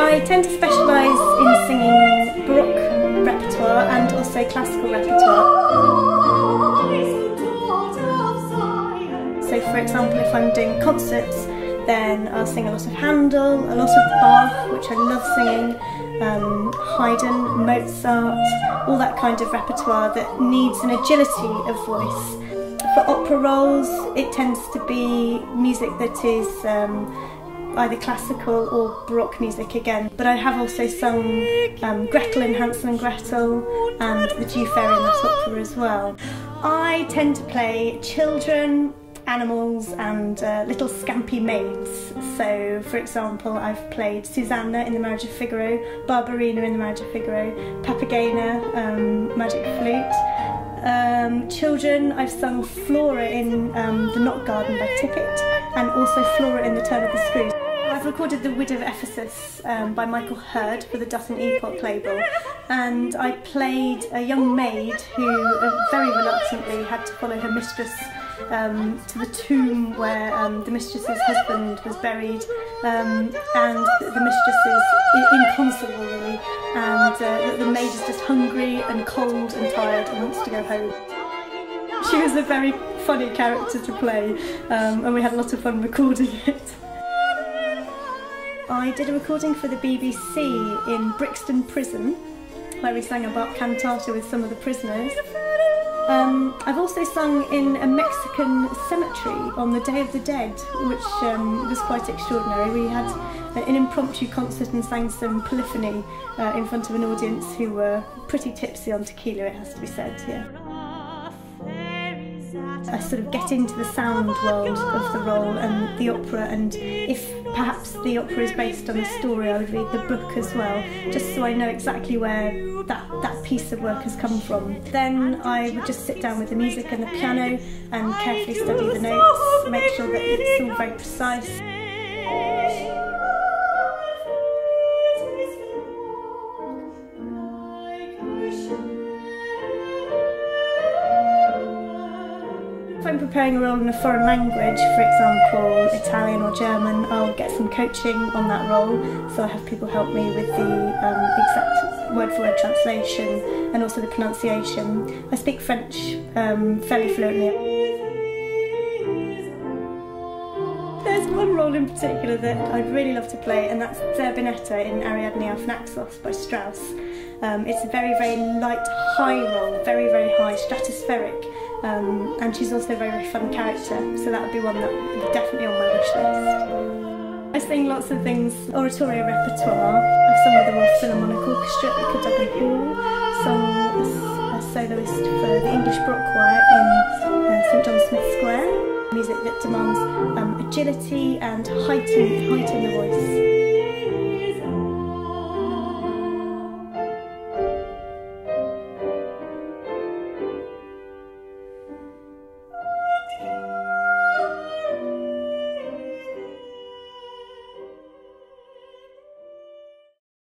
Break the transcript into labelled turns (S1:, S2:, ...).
S1: I tend to specialise in singing Baroque repertoire and also classical repertoire. So for example, if I'm doing concerts, then I'll sing a lot of Handel, a lot of Bach, which I love singing, Haydn, Mozart, all that kind of repertoire that needs an agility of voice. For opera roles, it tends to be music that is either classical or Baroque music again. But I have also sung Gretel in Hansel and Gretel and the Jew Fairy in that opera as well. I tend to play children, animals and little scampy maids. So for example, I've played Susanna in The Marriage of Figaro, Barbarina in The Marriage of Figaro, Papagena, Magic Flute. Children, I've sung Flora in The Knot Garden by Tippett and also Flora in The Turn of the Screws. I've recorded The Widow of Ephesus by Michael Hurd for the Dutton Epoch label, and I played a young maid who very reluctantly had to follow her mistress to the tomb where the mistress's husband was buried, and the mistress is inconsolable really, and the maid is just hungry and cold and tired and wants to go home. She was a very funny character to play, and we had a lot of fun recording it. I did a recording for the BBC in Brixton Prison, where we sang a Bach cantata with some of the prisoners. I've also sung in a Mexican cemetery on the Day of the Dead, which was quite extraordinary. We had an impromptu concert and sang some polyphony in front of an audience who were pretty tipsy on tequila, it has to be said, yeah. I sort of get into the sound world of the role and the opera, and if perhaps the opera is based on a story, I would read the book as well, just so I know exactly where that piece of work has come from. Then I would just sit down with the music and the piano and carefully study the notes, make sure that it's all very precise. If I'm preparing a role in a foreign language, for example Italian or German, I'll get some coaching on that role, so I have people help me with the exact word-for-word translation and also the pronunciation. I speak French fairly fluently. There's one role in particular that I'd really love to play, and that's Zerbinetta in Ariadne auf Naxos by Strauss. It's a very, very light, high role, very, very high, stratospheric. And she's also a very, very fun character, so that would be one that would be definitely on my wish list. I sing lots of things, oratorio repertoire. I've sung with the Royal Philharmonic Orchestra at the Cadogan Hall, sung as a soloist for the English Baroque Choir in St John Smith Square. Music that demands agility and heighten the voice.